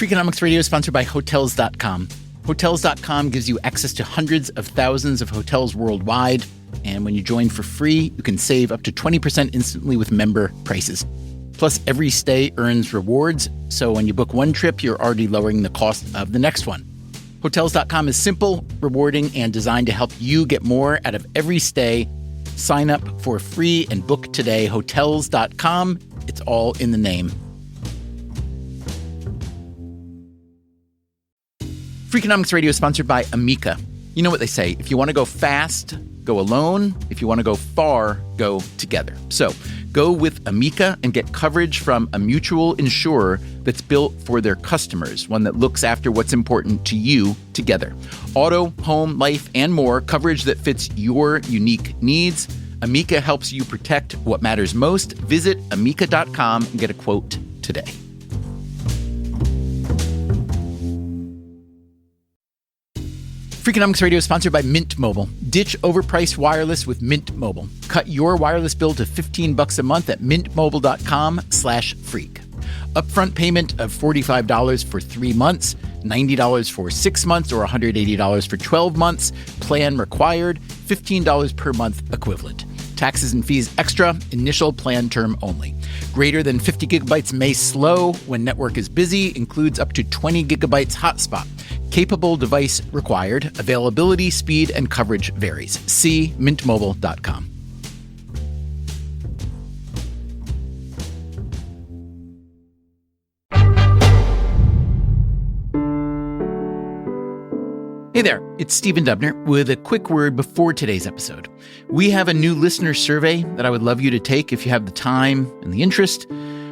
Freakonomics Radio is sponsored by Hotels.com. Hotels.com gives you access to hundreds of thousands of hotels worldwide. And when you join for free, you can save up to 20% instantly with member prices. Plus, every stay earns rewards. So when you book one trip, you're already lowering the cost of the next one. Hotels.com is simple, rewarding, and designed to help you get more out of every stay. Sign up for free and book today. Hotels.com. It's all in the name. Freakonomics Radio is sponsored by Amica. You know what they say, if you want to go fast, go alone. If you want to go far, go together. So go with Amica and get coverage from a mutual insurer that's built for their customers, one that looks after what's important to you together. Auto, home, life, and more, coverage that fits your unique needs. Amica helps you protect what matters most. Visit amica.com and get a quote today. Freakonomics Radio is sponsored by Mint Mobile. Ditch overpriced wireless with Mint Mobile. Cut your wireless bill to $15 a month at mintmobile.com/freak. Upfront payment of $45 for 3 months, $90 for 6 months, or $180 for 12 months. Plan required, $15 per month equivalent. Taxes and fees extra, initial plan term only. Greater than 50 gigabytes may slow when network is busy, includes up to 20 gigabytes hotspot. Capable device required. Availability, speed, and coverage varies. See mintmobile.com. Hey there, it's Stephen Dubner with a quick word before today's episode. We have a new listener survey that I would love you to take if you have the time and the interest.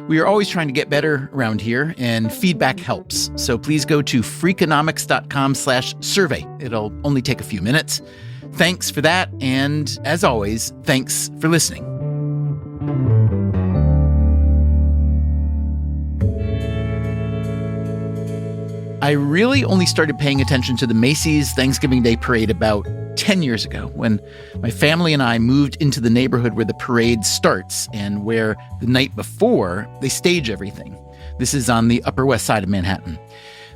We are always trying to get better around here, and feedback helps. So please go to freakonomics.com/survey. It'll only take a few minutes. Thanks for that, and as always, thanks for listening. I really only started paying attention to the Macy's Thanksgiving Day Parade about 10 years ago, when my family and I moved into the neighborhood where the parade starts and where the night before they stage everything. This is on the Upper West Side of Manhattan.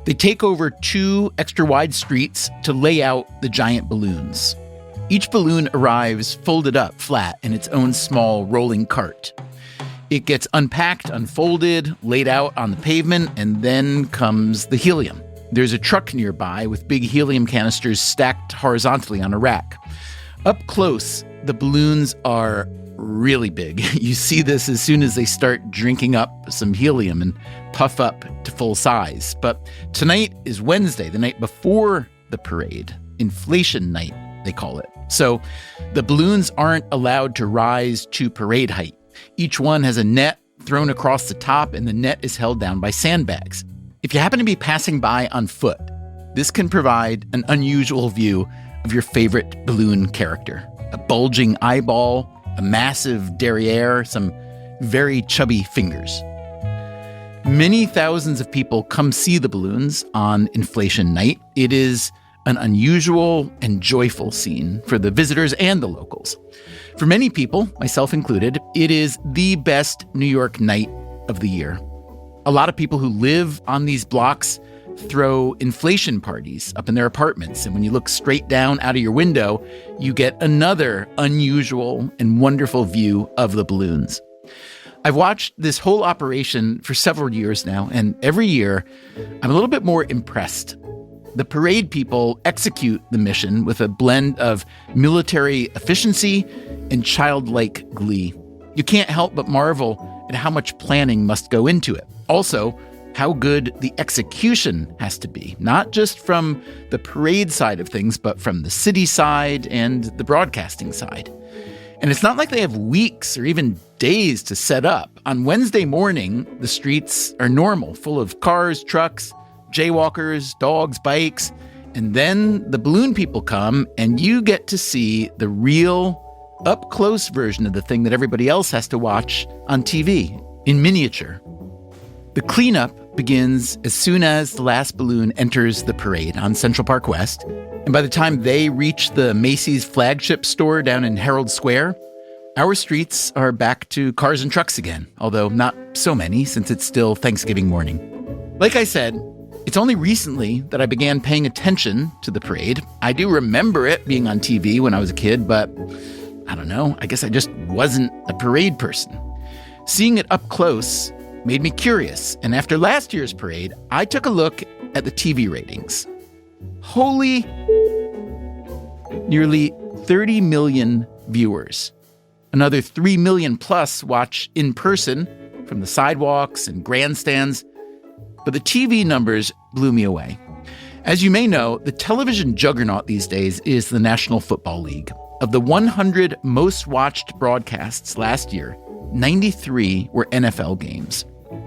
They take over 2 extra wide streets to lay out the giant balloons. Each balloon arrives folded up flat in its own small rolling cart. It gets unpacked, unfolded, laid out on the pavement, and then comes the helium. There's a truck nearby with big helium canisters stacked horizontally on a rack. Up close, the balloons are really big. You see this as soon as they start drinking up some helium and puff up to full size. But tonight is Wednesday, the night before the parade. Inflation night, they call it. So the balloons aren't allowed to rise to parade height. Each one has a net thrown across the top, and the net is held down by sandbags. If you happen to be passing by on foot, this can provide an unusual view of your favorite balloon character. A bulging eyeball, a massive derriere, some very chubby fingers. Many thousands of people come see the balloons on Inflation Night. It is an unusual and joyful scene for the visitors and the locals. For many people, myself included, it is the best New York night of the year. A lot of people who live on these blocks throw inflation parties up in their apartments, and when you look straight down out of your window, you get another unusual and wonderful view of the balloons. I've watched this whole operation for several years now, and every year I'm a little bit more impressed. The parade people execute the mission with a blend of military efficiency and childlike glee. You can't help but marvel at how much planning must go into it. Also, how good the execution has to be, not just from the parade side of things, but from the city side and the broadcasting side. And it's not like they have weeks or even days to set up. On Wednesday morning, the streets are normal, full of cars, trucks, jaywalkers, dogs, bikes, and then the balloon people come and you get to see the real up-close version of the thing that everybody else has to watch on TV in miniature. The cleanup begins as soon as the last balloon enters the parade on Central Park West, and by the time they reach the Macy's flagship store down in Herald Square, our streets are back to cars and trucks again, although not so many since it's still Thanksgiving morning. Like I said, It's only recently that I began paying attention to the parade. I do remember it being on TV when I was a kid, but I don't know, I guess I just wasn't a parade person. Seeing it up close made me curious, and after last year's parade, I took a look at the TV ratings. Holy, nearly 30 million viewers. Another 3 million plus watch in person from the sidewalks and grandstands. But the TV numbers blew me away. As you may know, the television juggernaut these days is the National Football League. Of the 100 most watched broadcasts last year, 93 were NFL games.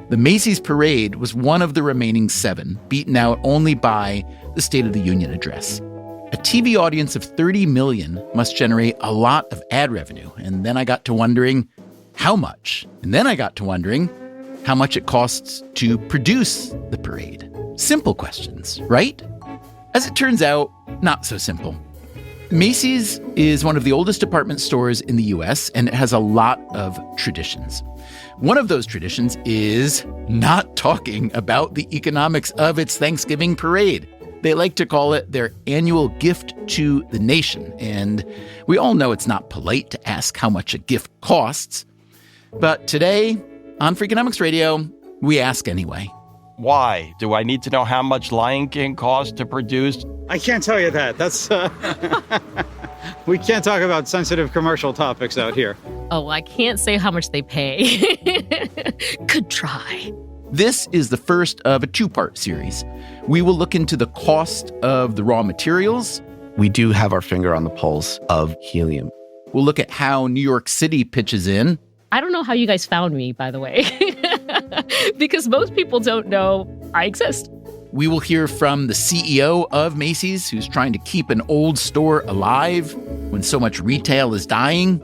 The Macy's parade was one of the remaining 7, beaten out only by the State of the Union address. A TV audience of 30 million must generate a lot of ad revenue. And then I got to wondering how much. And then I got to wondering how much it costs to produce the parade. Simple questions, right? As it turns out, not so simple. Macy's is one of the oldest department stores in the U.S., and it has a lot of traditions. One of those traditions is not talking about the economics of its Thanksgiving parade. They like to call it their annual gift to the nation, and we all know it's not polite to ask how much a gift costs. But today, on Freakonomics Radio, we ask anyway. Why? Do I need to know how much Lion King cost to produce? I can't tell you that. That's we can't talk about sensitive commercial topics out here. Oh, I can't say how much they pay. Could try. This is the first of a 2-part series. We will look into the cost of the raw materials. We do have our finger on the pulse of helium. We'll look at how New York City pitches in. I don't know how you guys found me, by the way, because most people don't know I exist. We will hear from the CEO of Macy's, who's trying to keep an old store alive when so much retail is dying.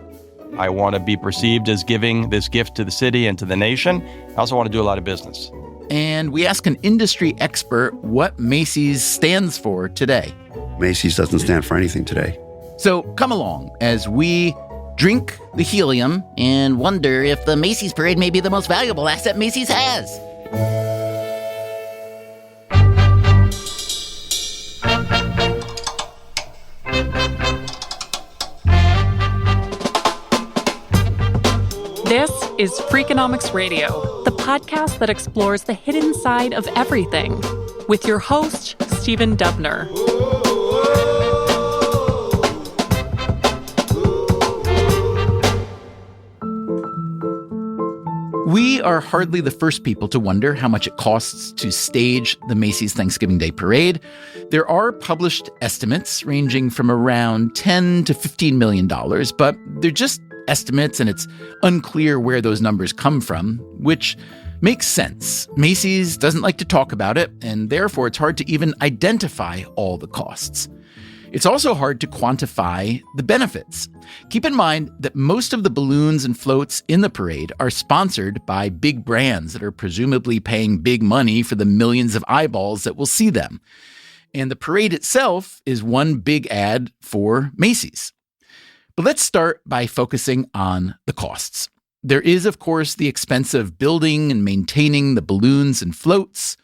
I want to be perceived as giving this gift to the city and to the nation. I also want to do a lot of business. And we ask an industry expert what Macy's stands for today. Macy's doesn't stand for anything today. So come along as we drink the helium and wonder if the Macy's parade may be the most valuable asset Macy's has. This is Freakonomics Radio, the podcast that explores the hidden side of everything, with your host, Stephen Dubner. We are hardly the first people to wonder how much it costs to stage the Macy's Thanksgiving Day Parade. There are published estimates ranging from around $10 to $15 million, but they're just estimates, and it's unclear where those numbers come from, which makes sense. Macy's doesn't like to talk about it, and therefore it's hard to even identify all the costs. It's also hard to quantify the benefits. Keep in mind that most of the balloons and floats in the parade are sponsored by big brands that are presumably paying big money for the millions of eyeballs that will see them. And the parade itself is one big ad for Macy's. But let's start by focusing on the costs. There is, of course, the expense of building and maintaining the balloons and floats.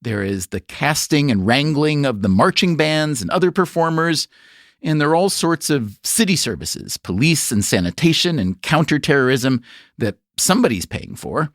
There is the casting and wrangling of the marching bands and other performers. And there are all sorts of city services, police and sanitation and counterterrorism that somebody's paying for.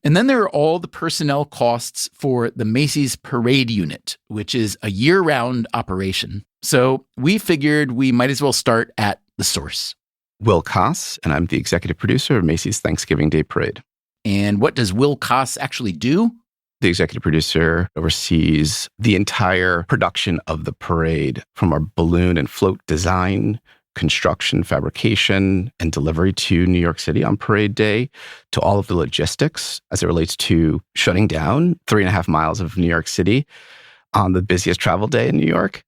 And then there are all the personnel costs for the Macy's Parade Unit, which is a year-round operation. So we figured we might as well start at the source. Will Koss, and I'm the executive producer of Macy's Thanksgiving Day Parade. And what does Will Koss actually do? The executive producer oversees the entire production of the parade, from our balloon and float design, construction, fabrication, and delivery to New York City on parade day, to all of the logistics as it relates to shutting down 3.5 miles of New York City on the busiest travel day in New York.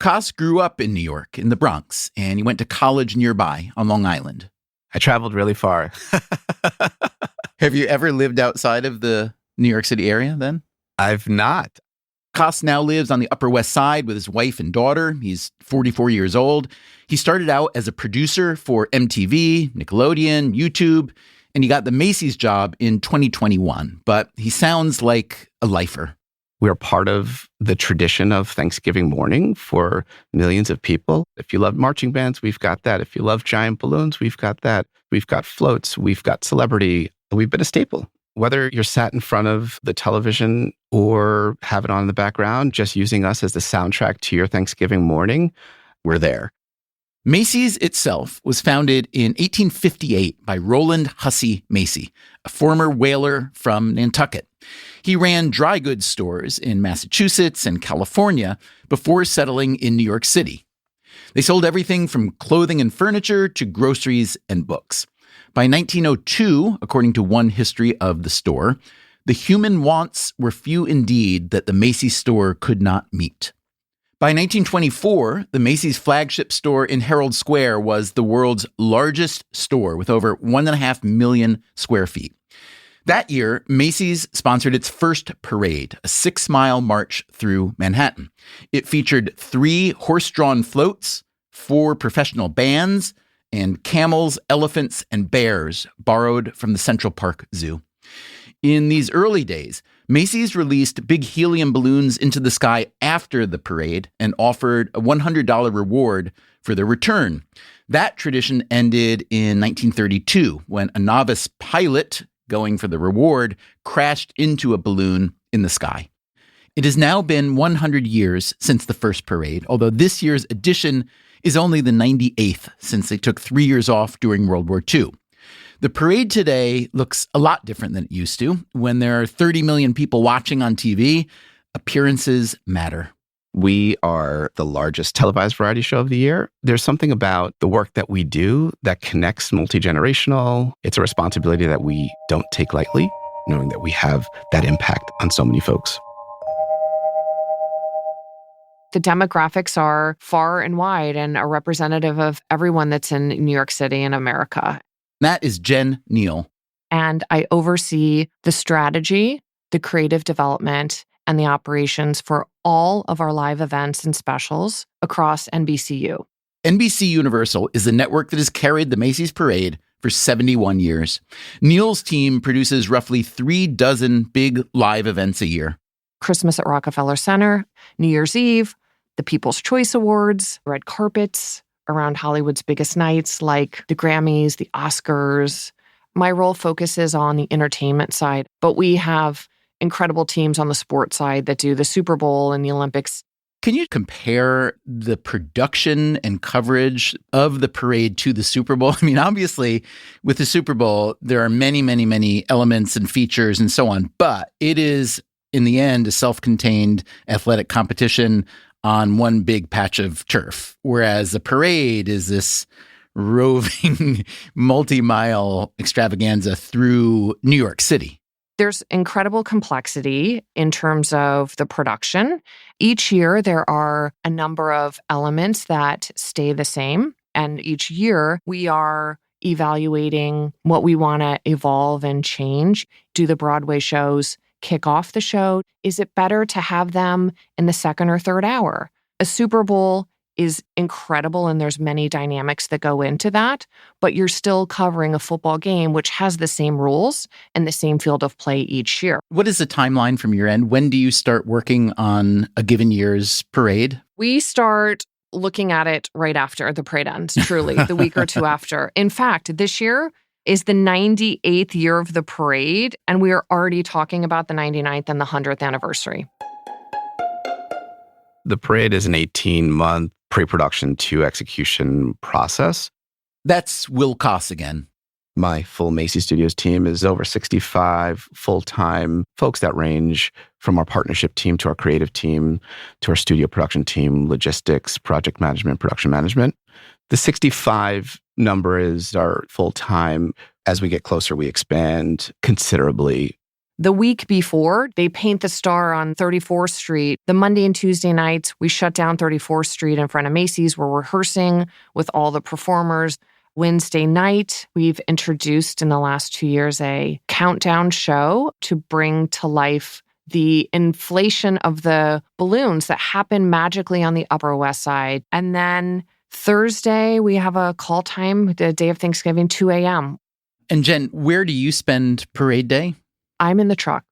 Koss grew up in New York, in the Bronx, and he went to college nearby on Long Island. I traveled really far. Have you ever lived outside of the New York City area then? I've not. Koss now lives on the Upper West Side with his wife and daughter. He's 44 years old. He started out as a producer for MTV, Nickelodeon, YouTube, and he got the Macy's job in 2021. But he sounds like a lifer. We're part of the tradition of Thanksgiving morning for millions of people. If you love marching bands, we've got that. If you love giant balloons, we've got that. We've got floats. We've got celebrity. We've been a staple. Whether you're sat in front of the television or have it on in the background, just using us as the soundtrack to your Thanksgiving morning, we're there. Macy's itself was founded in 1858 by Roland Hussey Macy, a former whaler from Nantucket. He ran dry goods stores in Massachusetts and California before settling in New York City. They sold everything from clothing and furniture to groceries and books. By 1902, according to one history of the store, the human wants were few indeed that the Macy's store could not meet. By 1924, the Macy's flagship store in Herald Square was the world's largest store with over 1.5 million square feet. That year, Macy's sponsored its first parade, a 6-mile march through Manhattan. It featured 3 horse-drawn floats, 4 professional bands, and camels, elephants, and bears borrowed from the Central Park Zoo. In these early days, Macy's released big helium balloons into the sky after the parade and offered a $100 reward for their return. That tradition ended in 1932 when a novice pilot going for the reward crashed into a balloon in the sky. It has now been 100 years since the first parade, although this year's edition is only the 98th since they took 3 years off during World War II. The parade today looks a lot different than it used to. When there are 30 million people watching on TV, appearances matter. We are the largest televised variety show of the year. There's something about the work that we do that connects multi-generational. It's a responsibility that we don't take lightly, knowing that we have that impact on so many folks. The demographics are far and wide and are representative of everyone that's in New York City and America. That is Jen Neal. And I oversee the strategy, the creative development, and the operations for all of our live events and specials across NBCU. NBCUniversal is the network that has carried the Macy's Parade for 71 years. Neal's team produces roughly 36 big live events a year. Christmas at Rockefeller Center, New Year's Eve, the People's Choice Awards, red carpets around Hollywood's biggest nights like the Grammys, the Oscars. My role focuses on the entertainment side, but we have incredible teams on the sports side that do the Super Bowl and the Olympics. Can you compare the production and coverage of the parade to the Super Bowl? I mean, obviously, with the Super Bowl, there are many, many, many elements and features and so on, but it is, in the end, a self-contained athletic competition on one big patch of turf, whereas the parade is this roving multi-mile extravaganza through New York City. There's incredible complexity in terms of the production. Each year, there are a number of elements that stay the same. And each year, we are evaluating what we want to evolve and change. Do the Broadway shows kick off the show? Is it better to have them in the second or third hour? A Super Bowl is incredible, and there's many dynamics that go into that, but you're still covering a football game which has the same rules and the same field of play each year. What is the timeline from your end? When do you start working on a given year's parade? We start looking at it right after the parade ends, truly, the week or two after. In fact, this year is the 98th year of the parade, and we are already talking about the 99th and the 100th anniversary. The parade is an 18-month pre-production to execution process. That's Will Koss again. My full Macy Studios team is over 65 full-time folks that range from our partnership team to our creative team to our studio production team, logistics, project management, production management. The 65 number is our full-time. As we get closer, we expand considerably. The week before, they paint the star on 34th Street. The Monday and Tuesday nights, we shut down 34th Street in front of Macy's. We're rehearsing with all the performers. Wednesday night, we've introduced in the last 2 years a countdown show to bring to life the inflation of the balloons that happen magically on the Upper West Side. And then Thursday, we have a call time, the day of Thanksgiving, 2 a.m. And Jen, where do you spend parade day? I'm in the truck.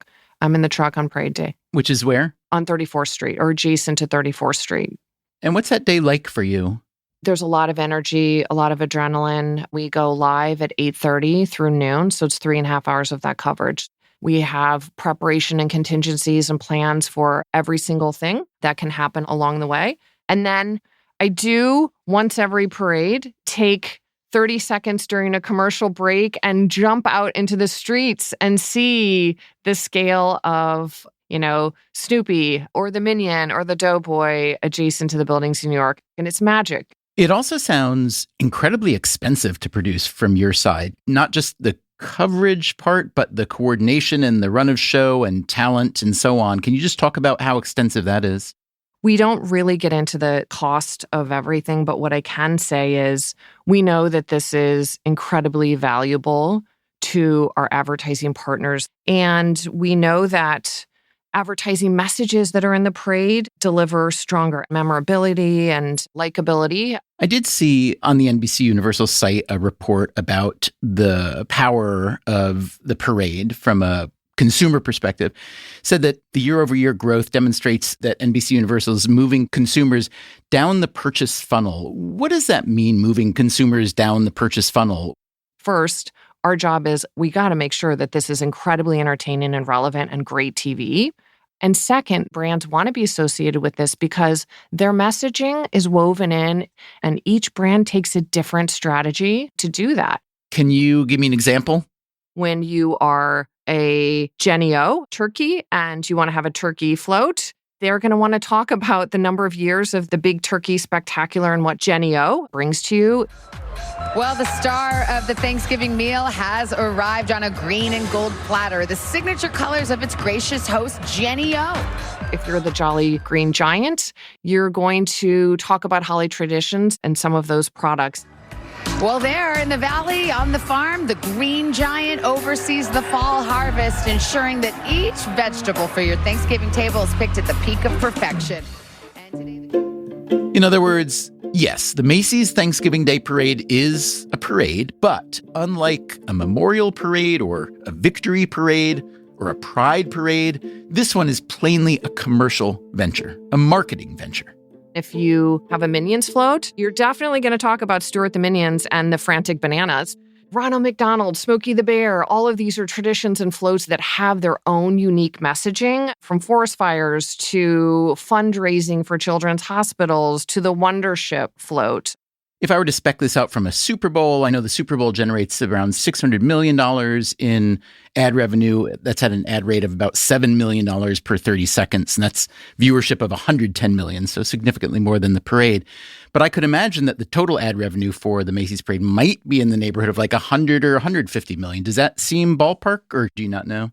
I'm in the truck on parade day. Which is where? On 34th Street or adjacent to 34th Street. And what's that day like for you? There's a lot of energy, a lot of adrenaline. We go live at 8:30 through noon, so it's 3.5 hours of that coverage. We have preparation and contingencies and plans for every single thing that can happen along the way. And then I do, once every parade, take 30 seconds during a commercial break and jump out into the streets and see the scale of, Snoopy or the Minion or the Doughboy adjacent to the buildings in New York. And it's magic. It also sounds incredibly expensive to produce from your side, not just the coverage part, but the coordination and the run of show and talent and so on. Can you just talk about how extensive that is? We don't really get into the cost of everything, but what I can say is we know that this is incredibly valuable to our advertising partners. And we know that advertising messages that are in the parade deliver stronger memorability and likability. I did see on the NBCUniversal site a report about the power of the parade from a consumer perspective. Said that the year-over-year growth demonstrates that NBCUniversal is moving consumers down the purchase funnel. What does that mean, moving consumers down the purchase funnel? First, our job is we got to make sure that this is incredibly entertaining and relevant and great TV. And second, brands want to be associated with this because their messaging is woven in, and each brand takes a different strategy to do that. Can you give me an example? When you are a Cheney turkey and you want to have a turkey float, they're going to want to talk about the number of years of the Big Turkey Spectacular and what Cheney brings to you. Well, the star of the Thanksgiving meal has arrived on a green and gold platter, the signature colors of its gracious host, Cheney. If you're the Jolly Green Giant, you're going to talk about holiday traditions and some of those products. Well, there in the valley, on the farm, the Green Giant oversees the fall harvest, ensuring that each vegetable for your Thanksgiving table is picked at the peak of perfection. In other words, yes, the Macy's Thanksgiving Day Parade is a parade, but unlike a memorial parade or a victory parade or a pride parade, this one is plainly a commercial venture, a marketing venture. If you have a Minions float, you're definitely going to talk about Stuart the Minions and the Frantic Bananas. Ronald McDonald, Smokey the Bear, all of these are traditions and floats that have their own unique messaging, from forest fires to fundraising for children's hospitals to the Wonder Ship float. If I were to spec this out from a Super Bowl, I know the Super Bowl generates around $600 million in ad revenue. That's at an ad rate of about $7 million per 30 seconds. And that's viewership of 110 million, so significantly more than the parade. But I could imagine that the total ad revenue for the Macy's Parade might be in the neighborhood of like 100 or 150 million. Does that seem ballpark, or do you not know?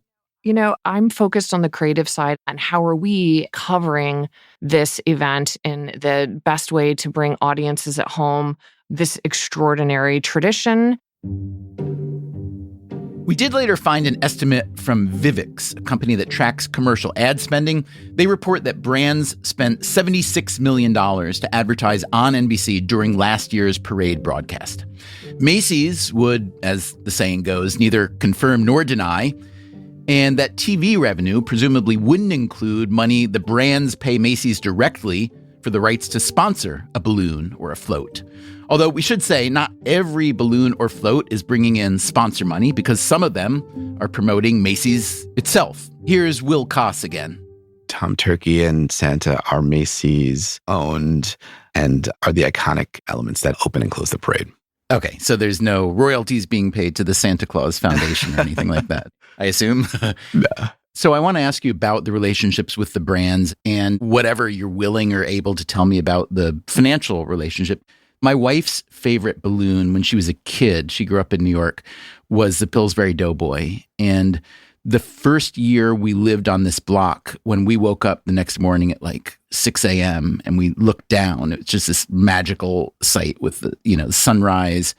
I'm focused on the creative side and how are we covering this event in the best way to bring audiences at home this extraordinary tradition. We did later find an estimate from Vivix, a company that tracks commercial ad spending. They report that brands spent $76 million to advertise on NBC during last year's parade broadcast. Macy's would, as the saying goes, neither confirm nor deny. And that TV revenue presumably wouldn't include money the brands pay Macy's directly for the rights to sponsor a balloon or a float. Although we should say not every balloon or float is bringing in sponsor money, because some of them are promoting Macy's itself. Here's Will Koss again. Tom Turkey and Santa are Macy's owned and are the iconic elements that open and close the parade. Okay, so there's no royalties being paid to the Santa Claus Foundation or anything like that, I assume? No. So I want to ask you about the relationships with the brands and whatever you're willing or able to tell me about the financial relationship. My wife's favorite balloon when she was a kid, she grew up in New York, was the Pillsbury Doughboy. And the first year we lived on this block, when we woke up the next morning at like 6 a.m. and we looked down, it was just this magical sight with the sunrise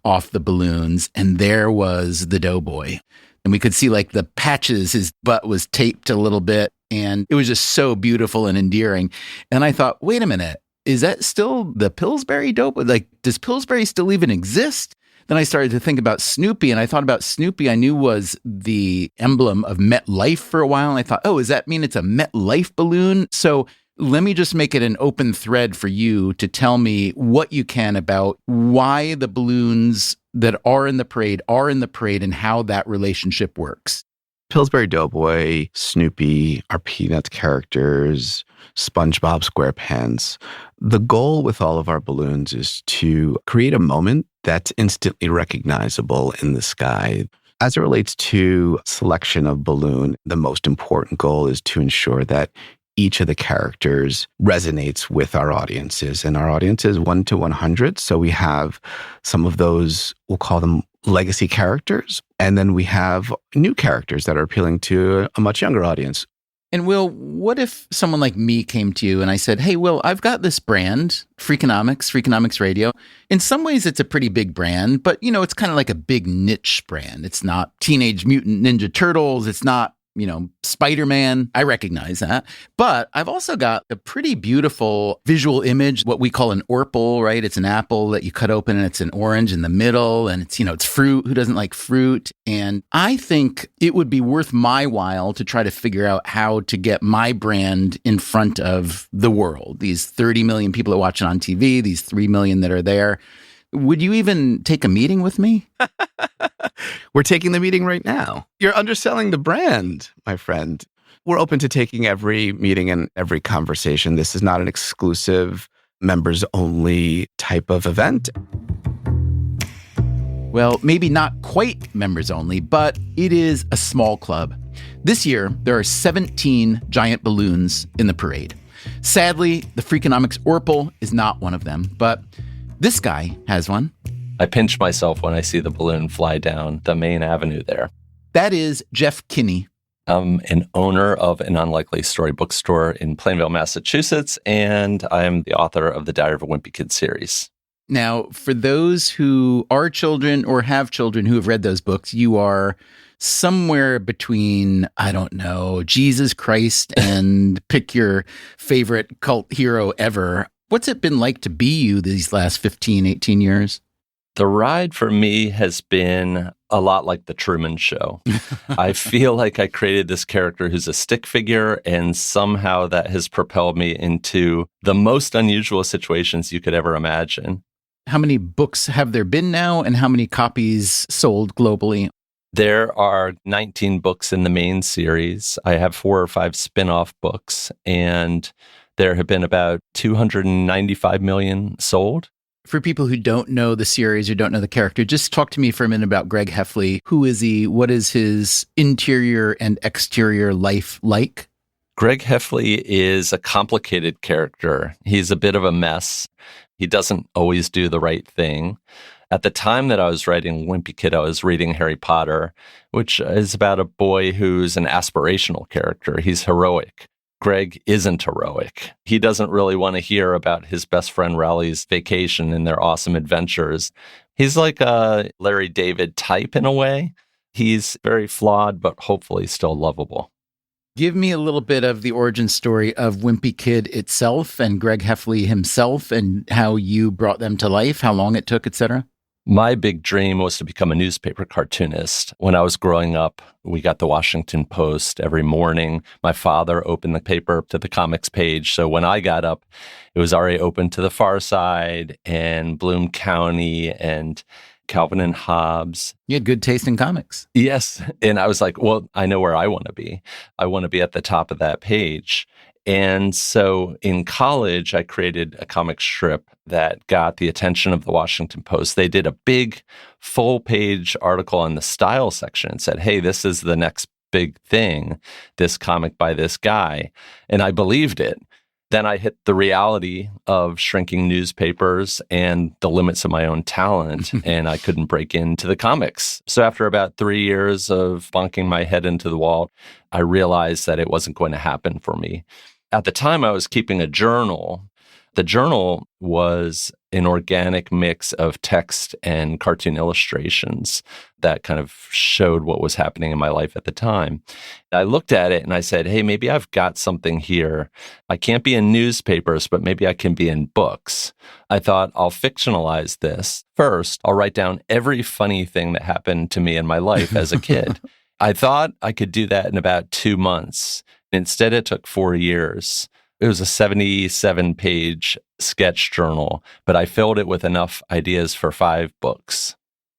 off the balloons. And there was the Doughboy. And we could see like the patches, his butt was taped a little bit. And it was just so beautiful and endearing. And I thought, wait a minute, is that still the Pillsbury Doughboy? Like, does Pillsbury still even exist? Then I started to think about Snoopy, and I thought about Snoopy I knew was the emblem of MetLife for a while. And I thought, oh, does that mean it's a MetLife balloon? So let me just make it an open thread for you to tell me what you can about why the balloons that are in the parade and how that relationship works. Pillsbury Doughboy, Snoopy, our Peanuts characters, SpongeBob SquarePants. The goal with all of our balloons is to create a moment that's instantly recognizable in the sky. As it relates to selection of balloon, the most important goal is to ensure that each of the characters resonates with our audiences. And our audience is 1 to 100. So we have some of those, we'll call them legacy characters. And then we have new characters that are appealing to a much younger audience. And Will, what if someone like me came to you and I said, hey, Will, I've got this brand, Freakonomics Radio. In some ways, it's a pretty big brand, but, it's kind of like a big niche brand. It's not Teenage Mutant Ninja Turtles. It's not, Spider-Man. I recognize that. But I've also got a pretty beautiful visual image, what we call an orpal, right? It's an apple that you cut open and it's an orange in the middle and it's, it's fruit. Who doesn't like fruit? And I think it would be worth my while to try to figure out how to get my brand in front of the world. These 30 million people that watch it on TV, these 3 million that are there. Would you even take a meeting with me? We're taking the meeting right now. You're underselling the brand, my friend. We're open to taking every meeting and every conversation. This is not an exclusive members-only type of event. Well, maybe not quite members only, but it is a small club. This year, there are 17 giant balloons in the parade. Sadly, the Freakonomics Orpal is not one of them, but this guy has one. I pinch myself when I see the balloon fly down the main avenue there. That is Jeff Cheney. I'm an owner of an unlikely story bookstore in Plainville, Massachusetts, and I'm the author of the Diary of a Wimpy Kid series. Now, for those who are children or have children who have read those books, you are somewhere between, I don't know, Jesus Christ and pick your favorite cult hero ever. What's it been like to be you these last 15, 18 years? The ride for me has been a lot like the Truman Show. I feel like I created this character who's a stick figure, and somehow that has propelled me into the most unusual situations you could ever imagine. How many books have there been now, and how many copies sold globally? There are 19 books in the main series. I have 4 or 5 spin-off books, and there have been about 295 million sold. For people who don't know the series or don't know the character, just talk to me for a minute about Greg Heffley. Who is he? What is his interior and exterior life like? Greg Heffley is a complicated character. He's a bit of a mess. He doesn't always do the right thing. At the time that I was writing Wimpy Kid, I was reading Harry Potter, which is about a boy who's an aspirational character. He's heroic. Greg isn't heroic. He doesn't really want to hear about his best friend Raleigh's vacation and their awesome adventures. He's like a Larry David type in a way. He's very flawed, but hopefully still lovable. Give me a little bit of the origin story of Wimpy Kid itself and Greg Heffley himself and how you brought them to life, how long it took, etc. My big dream was to become a newspaper cartoonist. When I was growing up, we got the Washington Post every morning. My father opened the paper to the comics page. So when I got up, it was already open to the Far Side and Bloom County and Calvin and Hobbes. You had good taste in comics. Yes. And I was like, well, I know where I want to be. I want to be at the top of that page. And so in college, I created a comic strip that got the attention of the Washington Post. They did a big full-page article on the style section and said, hey, this is the next big thing, this comic by this guy. And I believed it. Then I hit the reality of shrinking newspapers and the limits of my own talent, and I couldn't break into the comics. So after about 3 years of bonking my head into the wall, I realized that it wasn't going to happen for me. At the time, I was keeping a journal The journal was an organic mix of text and cartoon illustrations that kind of showed what was happening in my life at the time. I looked at it and I said, hey, maybe I've got something here. I can't be in newspapers, but maybe I can be in books. I thought I'll fictionalize this. First, I'll write down every funny thing that happened to me in my life as a kid. I thought I could do that in about 2 months. Instead, it took 4 years. It was a 77-page sketch journal, but I filled it with enough ideas for 5 books.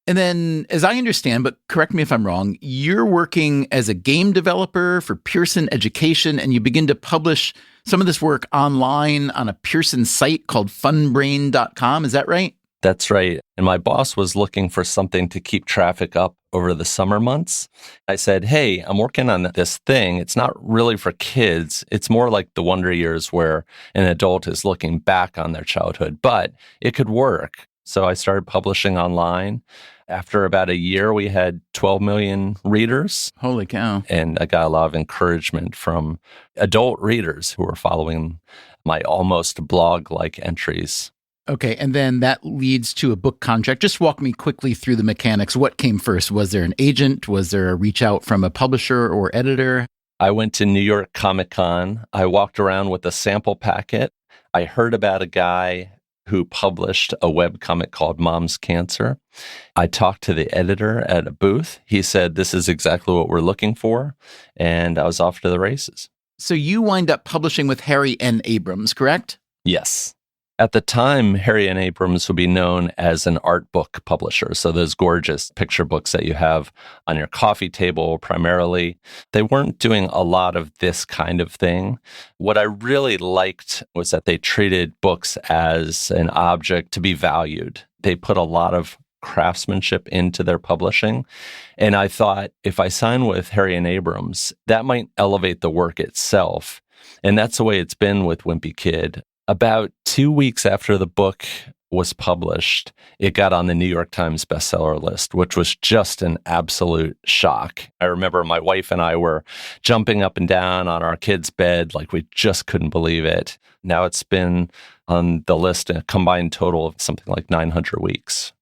And then, as I understand, but correct me if I'm wrong, you're working as a game developer for Pearson Education, and you begin to publish some of this work online on a Pearson site called funbrain.com. Is that right? That's right. And my boss was looking for something to keep traffic up over the summer months. I said, hey, I'm working on this thing. It's not really for kids. It's more like the wonder years where an adult is looking back on their childhood, but it could work. So I started publishing online. After about a year, we had 12 million readers. Holy cow. And I got a lot of encouragement from adult readers who were following my almost blog-like entries. Okay, and then that leads to a book contract. Just walk me quickly through the mechanics. What came first? Was there an agent? Was there a reach out from a publisher or editor? I went to New York Comic Con. I walked around with a sample packet. I heard about a guy who published a webcomic called Mom's Cancer. I talked to the editor at a booth. He said, this is exactly what we're looking for. And I was off to the races. So you wind up publishing with Harry N. Abrams, correct? Yes. At the time, Harry N. Abrams would be known as an art book publisher. So those gorgeous picture books that you have on your coffee table primarily, they weren't doing a lot of this kind of thing. What I really liked was that they treated books as an object to be valued. They put a lot of craftsmanship into their publishing. And I thought, if I sign with Harry N. Abrams, that might elevate the work itself. And that's the way it's been with Wimpy Kid. About 2 weeks after the book was published, it got on the New York Times bestseller list, which was just an absolute shock. I remember my wife and I were jumping up and down on our kid's bed like we just couldn't believe it. Now it's been on the list a combined total of something like 900 weeks.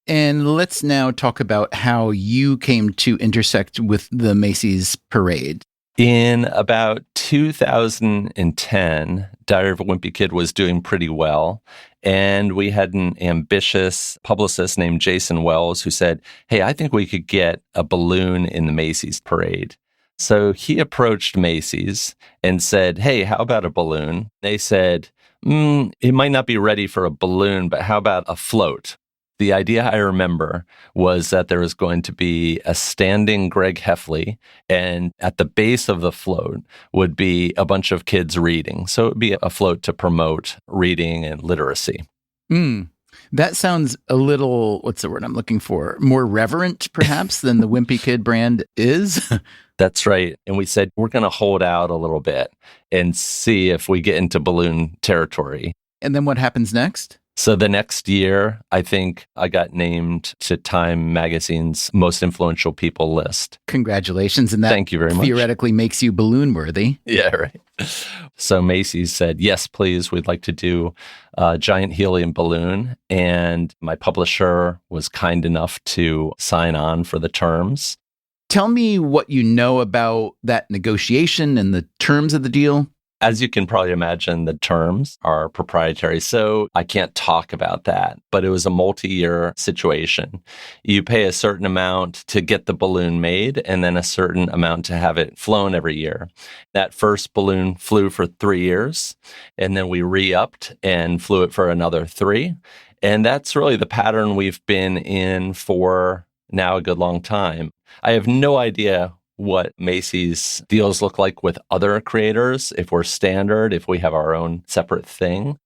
And let's now talk about how you came to intersect with the Macy's parade. In about 2010, Diary of a Wimpy Kid was doing pretty well. And we had an ambitious publicist named Jason Wells who said, hey, I think we could get a balloon in the Macy's parade. So he approached Macy's and said, hey, how about a balloon? They said, it might not be ready for a balloon, but how about a float? The idea I remember was that there was going to be a standing Greg Heffley, and at the base of the float would be a bunch of kids reading. So it would be a float to promote reading and literacy. That sounds a little, what's the word I'm looking for? More reverent, perhaps, than the Wimpy Kid brand is? That's right. And we said, we're going to hold out a little bit and see if we get into balloon territory. And then what happens next? So the next year, I think I got named to Time Magazine's most influential people list. Congratulations. And that Thank you very much. Theoretically makes you balloon worthy. Yeah, right. So Macy's said, yes, please, we'd like to do a giant helium balloon. And my publisher was kind enough to sign on for the terms. Tell me what you know about that negotiation and the terms of the deal. As you can probably imagine, the terms are proprietary, so I can't talk about that. But it was a multi-year situation. You pay a certain amount to get the balloon made and then a certain amount to have it flown every year. That first balloon flew for 3 years, and then we re-upped and flew it for another 3. And that's really the pattern we've been in for now a good long time. I have no idea what Macy's deals look like with other creators, if we're standard, if we have our own separate thing.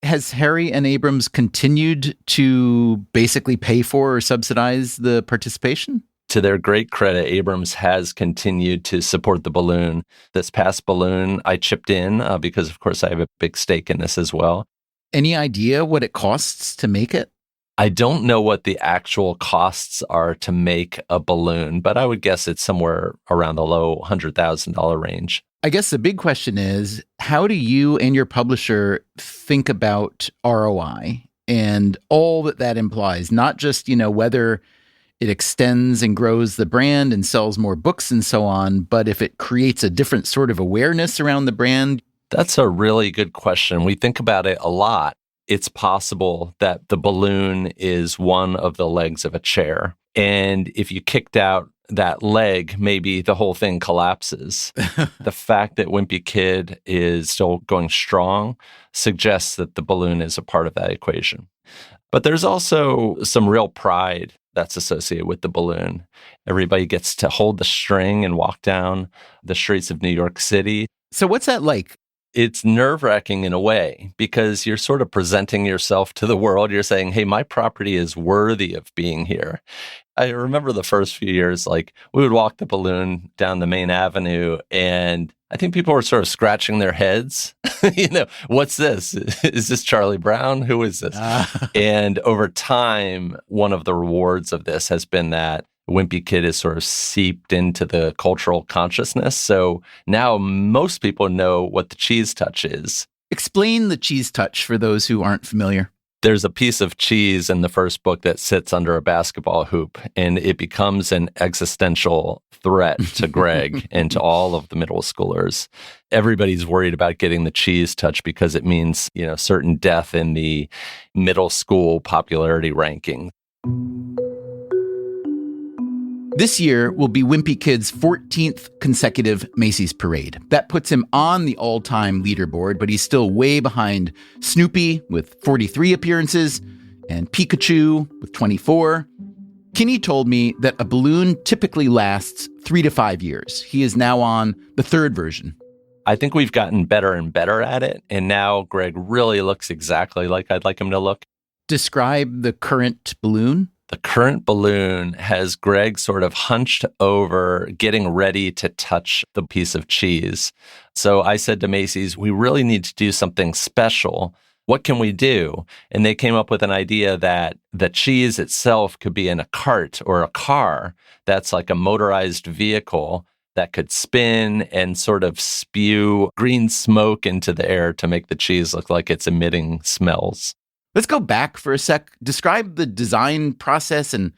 Has Harry and Abrams continued to basically pay for or subsidize the participation? To their great credit, Abrams has continued to support the balloon. This past balloon, I chipped in because, of course, I have a big stake in this as well. Any idea what it costs to make it? I don't know what the actual costs are to make a balloon, but I would guess it's somewhere around the low $100,000 range. I guess the big question is, how do you and your publisher think about ROI and all that implies? Not just, whether it extends and grows the brand and sells more books and so on, but if it creates a different sort of awareness around the brand. That's a really good question. We think about it a lot. It's possible that the balloon is one of the legs of a chair. And if you kicked out that leg, maybe the whole thing collapses. The fact that Wimpy Kid is still going strong suggests that the balloon is a part of that equation. But there's also some real pride that's associated with the balloon. Everybody gets to hold the string and walk down the streets of New York City. So what's that like? It's nerve-wracking in a way because you're sort of presenting yourself to the world. You're saying, hey, my property is worthy of being here. I remember the first few years, like we would walk the balloon down the main avenue and I think people were sort of scratching their heads. What's this? Is this Charlie Brown? Who is this? And over time, one of the rewards of this has been that Wimpy Kid is sort of seeped into the cultural consciousness. So now most people know what the cheese touch is. Explain the cheese touch for those who aren't familiar. There's a piece of cheese in the first book that sits under a basketball hoop, and it becomes an existential threat to Greg and to all of the middle schoolers. Everybody's worried about getting the cheese touch because it means, certain death in the middle school popularity ranking. This year will be Wimpy Kid's 14th consecutive Macy's parade. That puts him on the all-time leaderboard, but he's still way behind Snoopy with 43 appearances and Pikachu with 24. Kinney told me that a balloon typically lasts 3 to 5 years. He is now on the third version. I think we've gotten better and better at it, and now Greg really looks exactly like I'd like him to look. Describe the current balloon. The current balloon has Greg sort of hunched over, getting ready to touch the piece of cheese. So I said to Macy's, we really need to do something special. What can we do? And they came up with an idea that the cheese itself could be in a cart or a car that's like a motorized vehicle that could spin and sort of spew green smoke into the air to make the cheese look like it's emitting smells. Let's go back for a sec. Describe the design process and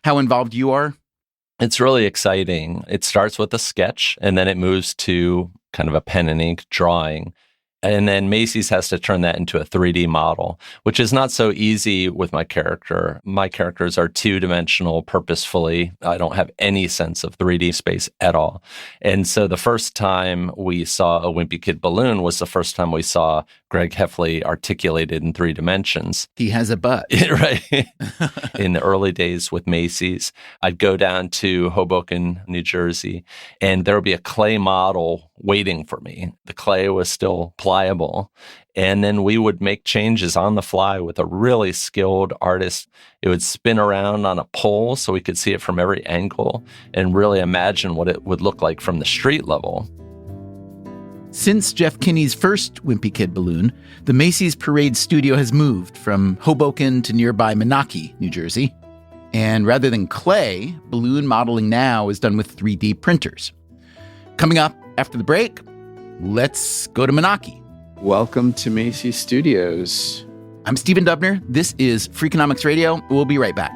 how involved you are. It's really exciting. It starts with a sketch, and then it moves to kind of a pen and ink drawing. And then Macy's has to turn that into a 3D model, which is not so easy with my character. My characters are two-dimensional purposefully. I don't have any sense of 3D space at all. And so the first time we saw a Wimpy Kid balloon was the first time we saw Greg Heffley articulated in 3 dimensions. He has a butt. Right. In the early days with Macy's, I'd go down to Hoboken, New Jersey, and there would be a clay model waiting for me. The clay was still pliable. And then we would make changes on the fly with a really skilled artist. It would spin around on a pole so we could see it from every angle and really imagine what it would look like from the street level. Since Jeff Kinney's first Wimpy Kid balloon, the Macy's Parade studio has moved from Hoboken to nearby Moonachie, New Jersey. And rather than clay, balloon modeling now is done with 3D printers. Coming up after the break, let's go to Moonachie. Welcome to Macy's Studios. I'm Stephen Dubner. This is Freakonomics Radio. We'll be right back.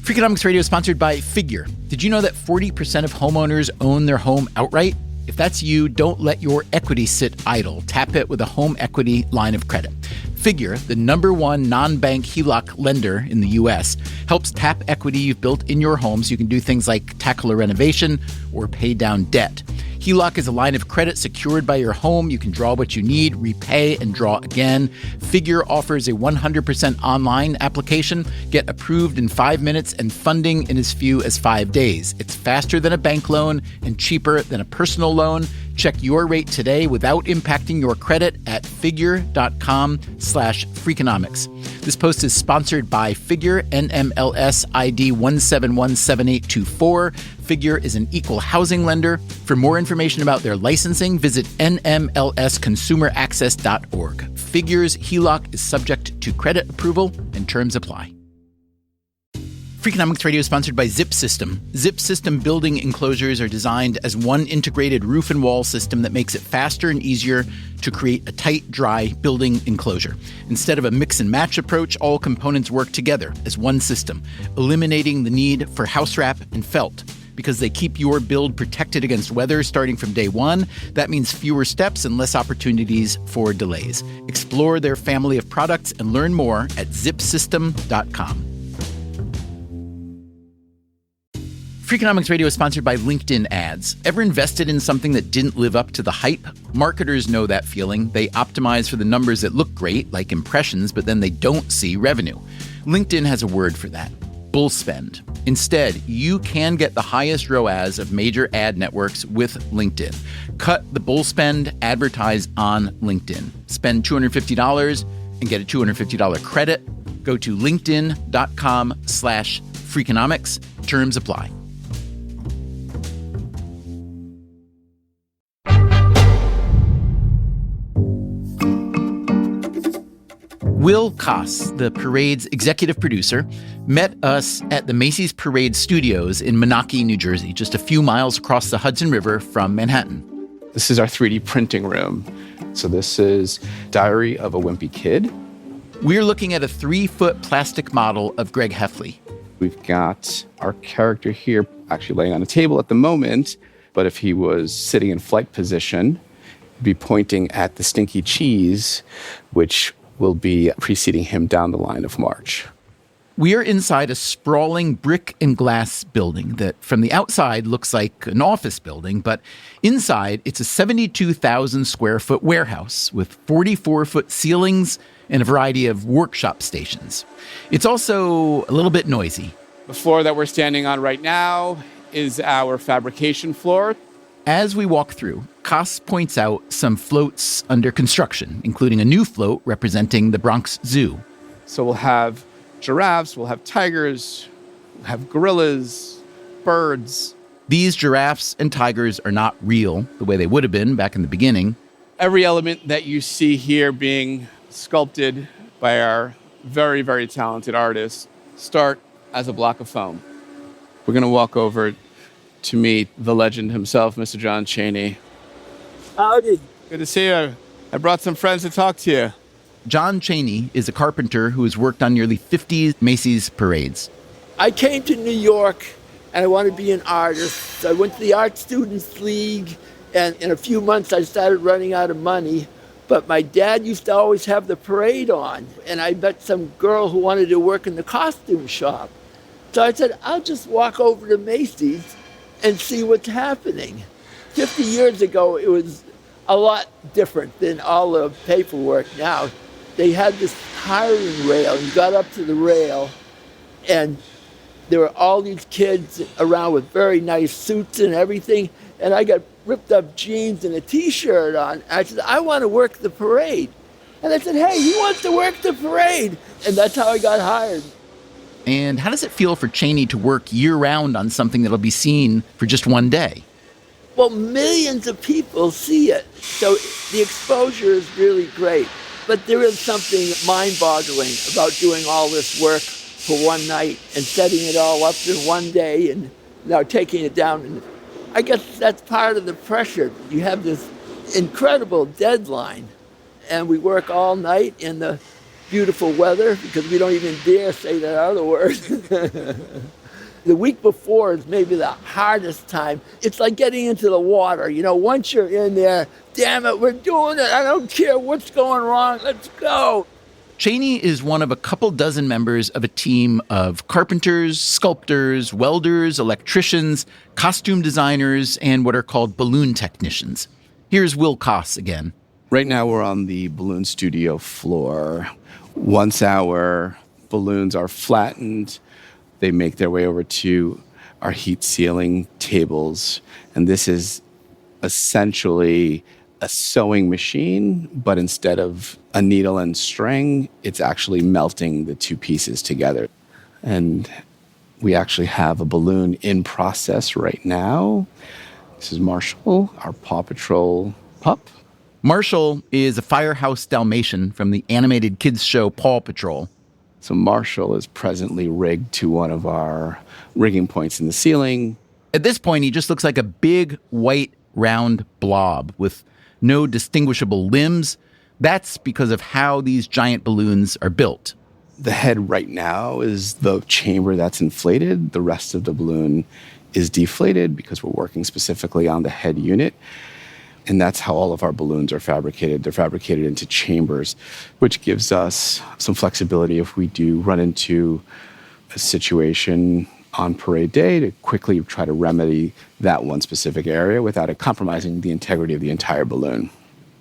Freakonomics Radio is sponsored by Figure. Did you know that 40% of homeowners own their home outright? If that's you, don't let your equity sit idle. Tap it with a home equity line of credit. Figure, the #1 non-bank HELOC lender in the U.S., helps tap equity you've built in your home so you can do things like tackle a renovation or pay down debt. HELOC is a line of credit secured by your home. You can draw what you need, repay, and draw again. Figure offers a 100% online application. Get approved in 5 minutes and funding in as few as 5 days. It's faster than a bank loan and cheaper than a personal loan. Check your rate today without impacting your credit at figure.com/Freakonomics. This post is sponsored by Figure, NMLS ID 1717824. Figure is an equal housing lender. For more information about their licensing, visit nmlsconsumeraccess.org. Figure's HELOC is subject to credit approval and terms apply. Freakonomics Radio is sponsored by Zip System. Zip System building enclosures are designed as one integrated roof and wall system that makes it faster and easier to create a tight, dry building enclosure. Instead of a mix and match approach, all components work together as one system, eliminating the need for house wrap and felt. Because they keep your build protected against weather starting from day one, that means fewer steps and less opportunities for delays. Explore their family of products and learn more at zipsystem.com. Freakonomics Radio is sponsored by LinkedIn Ads. Ever invested in something that didn't live up to the hype? Marketers know that feeling. They optimize for the numbers that look great, like impressions, but then they don't see revenue. LinkedIn has a word for that: bull spend. Instead, you can get the highest ROAS of major ad networks with LinkedIn. Cut the bull spend, advertise on LinkedIn. Spend $250 and get a $250 credit. Go to linkedin.com/Freakonomics. Terms apply. Will Koss, the parade's executive producer, met us at the Macy's Parade Studios in Moonachie, New Jersey, just a few miles across the Hudson River from Manhattan. This is our 3D printing room. So this is Diary of a Wimpy Kid. We're looking at a 3-foot plastic model of Greg Heffley. We've got our character here actually laying on a table at the moment, but if he was sitting in flight position, he'd be pointing at the stinky cheese, which will be preceding him down the line of march. We are inside a sprawling brick and glass building that from the outside looks like an office building, but inside it's a 72,000 square foot warehouse with 44-foot ceilings and a variety of workshop stations. It's also a little bit noisy. The floor that we're standing on right now is our fabrication floor. As we walk through, Koss points out some floats under construction, including a new float representing the Bronx Zoo. So we'll have giraffes, we'll have tigers, we'll have gorillas, birds. These giraffes and tigers are not real the way they would have been back in the beginning. Every element that you see here being sculpted by our very, very talented artists start as a block of foam. We're going to walk over to meet the legend himself, Mr. John Cheney. Howdy. Good to see you. I brought some friends to talk to you. John Cheney is a carpenter who has worked on nearly 50 Macy's parades. I came to New York and I wanted to be an artist. So I went to the Art Students League, and in a few months I started running out of money. But my dad used to always have the parade on, and I met some girl who wanted to work in the costume shop. So I said, I'll just walk over to Macy's and see what's happening. 50 years ago, it was a lot different than all the paperwork now. They had this hiring rail. You got up to the rail, and there were all these kids around with very nice suits and everything, and I got ripped up jeans and a T-shirt on. I said, I want to work the parade. And they said, hey, he wants to work the parade. And that's how I got hired. And how does it feel for Cheney to work year-round on something that'll be seen for just one day? Well, millions of people see it. So the exposure is really great. But there is something mind-boggling about doing all this work for one night and setting it all up in one day and now taking it down. And I guess that's part of the pressure. You have this incredible deadline, and we work all night in the beautiful weather because we don't even dare say that other word. The week before is maybe the hardest time. It's like getting into the water. You know, once you're in there, damn it, we're doing it. I don't care what's going wrong. Let's go. Cheney is one of a couple dozen members of a team of carpenters, sculptors, welders, electricians, costume designers, and what are called balloon technicians. Here's Will Koss again. Right now we're on the balloon studio floor. Once our balloons are flattened, they make their way over to our heat sealing tables. And this is essentially a sewing machine, but instead of a needle and string, it's actually melting the two pieces together. And we actually have a balloon in process right now. This is Marshall, our Paw Patrol pup. Marshall is a Firehouse Dalmatian from the animated kids show Paw Patrol. So Marshall is presently rigged to one of our rigging points in the ceiling. At this point, he just looks like a big, white, round blob with no distinguishable limbs. That's because of how these giant balloons are built. The head right now is the chamber that's inflated. The rest of the balloon is deflated because we're working specifically on the head unit. And that's how all of our balloons are fabricated. They're fabricated into chambers, which gives us some flexibility if we do run into a situation on parade day to quickly try to remedy that one specific area without it compromising the integrity of the entire balloon.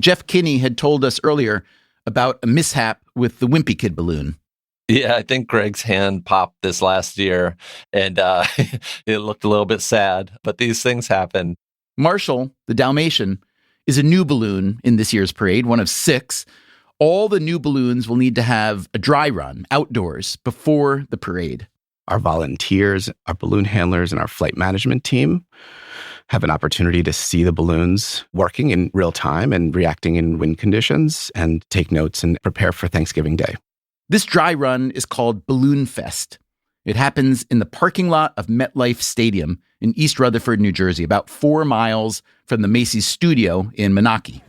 Jeff Cheney had told us earlier about a mishap with the Wimpy Kid balloon. Yeah, I think Greg's hand popped this last year, and it looked a little bit sad, but these things happen. Marshall, the Dalmatian, is a new balloon in this year's parade, one of 6. All the new balloons will need to have a dry run outdoors before the parade. Our volunteers, our balloon handlers, and our flight management team have an opportunity to see the balloons working in real time and reacting in wind conditions and take notes and prepare for Thanksgiving Day. This dry run is called Balloon Fest. It happens in the parking lot of MetLife Stadium in East Rutherford, New Jersey, about 4 miles from the Macy's studio in Moonachie.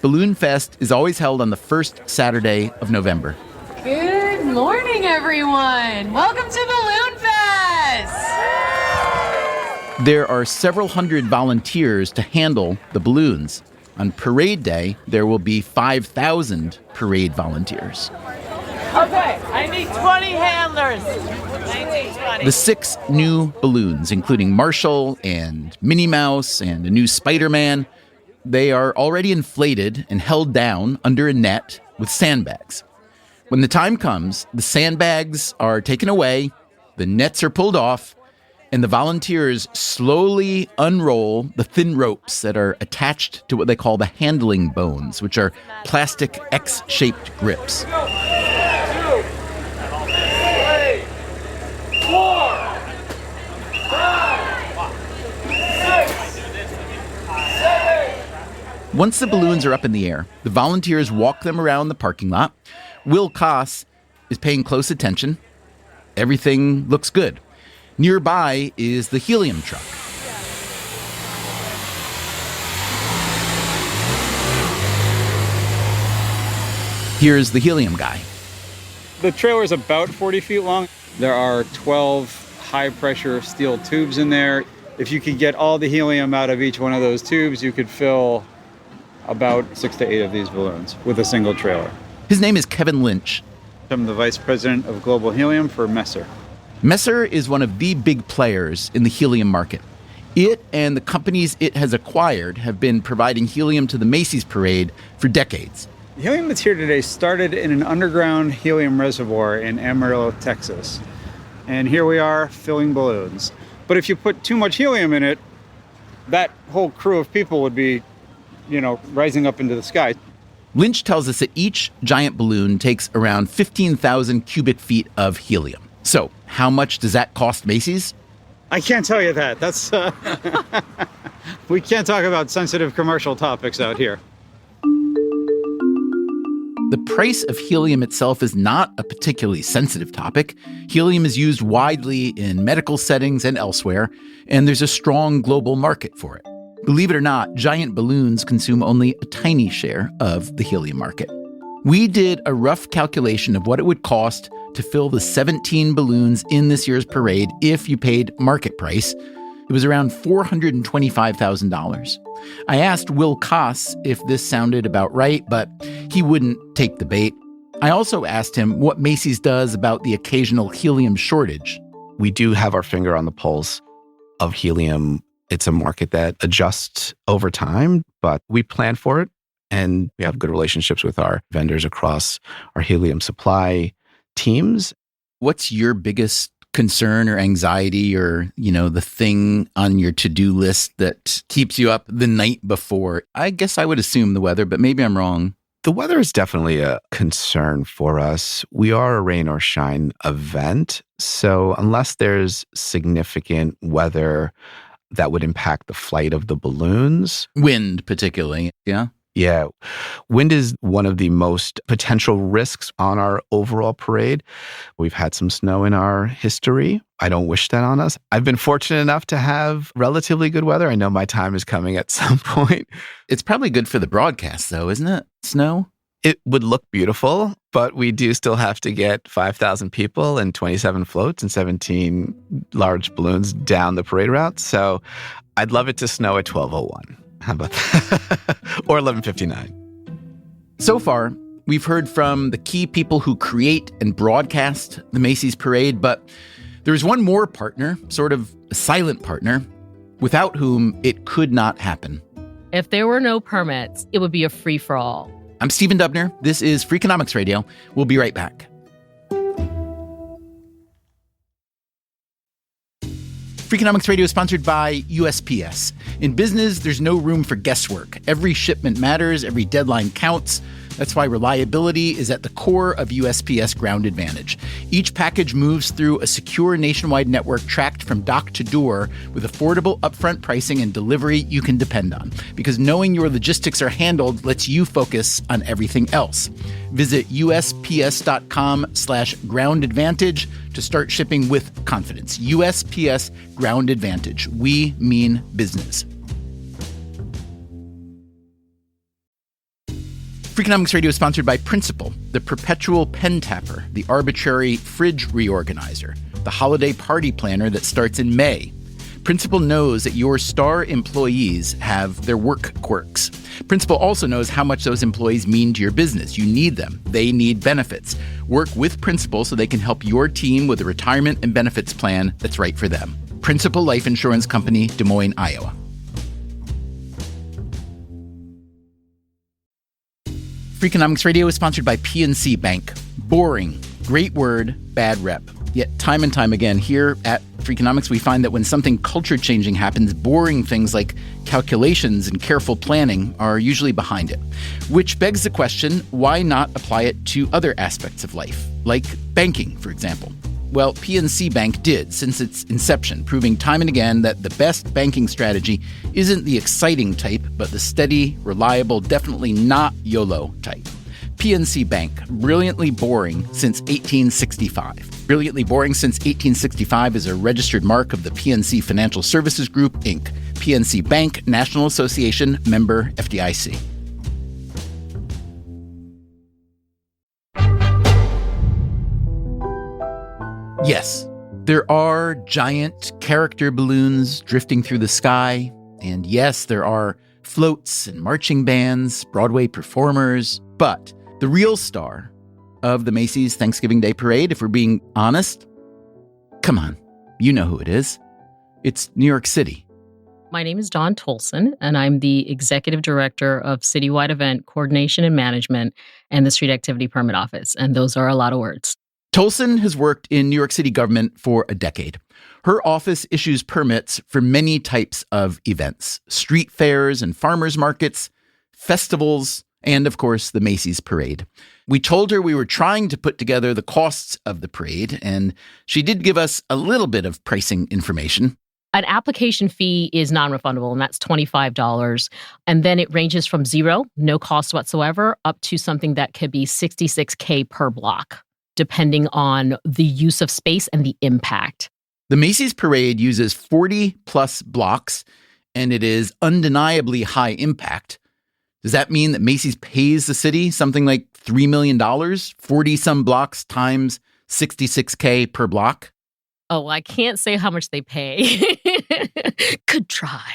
Balloon Fest is always held on the first Saturday of November. Good morning, everyone. Welcome to Balloon Fest. There are several hundred volunteers to handle the balloons. On parade day, there will be 5,000 parade volunteers. Okay, I need 20 handlers. I need 20. The 6 new balloons, including Marshall and Minnie Mouse and a new Spider-Man, they are already inflated and held down under a net with sandbags. When the time comes, the sandbags are taken away, the nets are pulled off, and the volunteers slowly unroll the thin ropes that are attached to what they call the handling bones, which are plastic X-shaped grips. Once the balloons are up in the air, the volunteers walk them around the parking lot. Will Koss is paying close attention. Everything looks good. Nearby is the helium truck. Here's the helium guy. The trailer is about 40 feet long. There are 12 high-pressure steel tubes in there. If you could get all the helium out of each one of those tubes, you could fill about 6 to 8 of these balloons with a single trailer. His name is Kevin Lynch. I'm the vice president of global helium for Messer. Messer is one of the big players in the helium market. It and the companies it has acquired have been providing helium to the Macy's parade for decades. The helium that's here today started in an underground helium reservoir in Amarillo, Texas. And here we are filling balloons. But if you put too much helium in it, that whole crew of people would be, rising up into the sky. Lynch tells us that each giant balloon takes around 15,000 cubic feet of helium. So, how much does that cost Macy's? I can't tell you that. That's we can't talk about sensitive commercial topics out here. The price of helium itself is not a particularly sensitive topic. Helium is used widely in medical settings and elsewhere, and there's a strong global market for it. Believe it or not, giant balloons consume only a tiny share of the helium market. We did a rough calculation of what it would cost to fill the 17 balloons in this year's parade if you paid market price. It was around $425,000. I asked Will Koss if this sounded about right, but he wouldn't take the bait. I also asked him what Macy's does about the occasional helium shortage. We do have our finger on the pulse of helium. It's a market that adjusts over time, but we plan for it, and we have good relationships with our vendors across our helium supply teams. What's your biggest concern or anxiety or, the thing on your to-do list that keeps you up the night before? I guess I would assume the weather, but maybe I'm wrong. The weather is definitely a concern for us. We are a rain or shine event, so unless there's significant weather that would impact the flight of the balloons. Wind, particularly, yeah? Yeah. Wind is one of the most potential risks on our overall parade. We've had some snow in our history. I don't wish that on us. I've been fortunate enough to have relatively good weather. I know my time is coming at some point. It's probably good for the broadcast, though, isn't it? Snow? It would look beautiful, but we do still have to get 5,000 people and 27 floats and 17 large balloons down the parade route. So I'd love it to snow at 12:01. How about that? Or 11:59. So far, we've heard from the key people who create and broadcast the Macy's Parade, but there's one more partner, sort of a silent partner, without whom it could not happen. If there were no permits, it would be a free-for-all. I'm Stephen Dubner. This is Freakonomics Radio. We'll be right back. Freakonomics Radio is sponsored by USPS. In business, there's no room for guesswork. Every shipment matters. Every deadline counts. That's why reliability is at the core of USPS Ground Advantage. Each package moves through a secure nationwide network tracked from dock to door with affordable upfront pricing and delivery you can depend on. Because knowing your logistics are handled lets you focus on everything else. Visit USPS.com/Ground Advantage to start shipping with confidence. USPS Ground Advantage. We mean business. Freakonomics Radio is sponsored by Principal, the perpetual pen tapper, the arbitrary fridge reorganizer, the holiday party planner that starts in May. Principal knows that your star employees have their work quirks. Principal also knows how much those employees mean to your business. You need them. They need benefits. Work with Principal so they can help your team with a retirement and benefits plan that's right for them. Principal Life Insurance Company, Des Moines, Iowa. Freakonomics Radio is sponsored by PNC Bank. Boring, great word, bad rep. Yet time and time again here at Freakonomics, we find that when something culture-changing happens, boring things like calculations and careful planning are usually behind it. Which begs the question, why not apply it to other aspects of life, like banking, for example? Well, PNC Bank did since its inception, proving time and again that the best banking strategy isn't the exciting type, but the steady, reliable, definitely not YOLO type. PNC Bank, brilliantly boring since 1865. Brilliantly boring since 1865 is a registered mark of the PNC Financial Services Group, Inc. PNC Bank, National Association, member FDIC. Yes, there are giant character balloons drifting through the sky. And yes, there are floats and marching bands, Broadway performers. But the real star of the Macy's Thanksgiving Day Parade, if we're being honest, come on, you know who it is. It's New York City. My name is Dawn Tolson, and I'm the Executive Director of Citywide Event Coordination and Management and the Street Activity Permit Office. And those are a lot of words. Tolson has worked in New York City government for a decade. Her office issues permits for many types of events, street fairs and farmers markets, festivals, and of course, the Macy's Parade. We told her we were trying to put together the costs of the parade, and she did give us a little bit of pricing information. An application fee is non-refundable, and that's $25. And then it ranges from zero, no cost whatsoever, up to something that could be $66K per block, depending on the use of space and the impact. The Macy's Parade uses 40 plus blocks, and it is undeniably high impact. Does that mean that Macy's pays the city something like $3 million, 40 some blocks times $66K per block? Oh, I can't say how much they pay. Could try.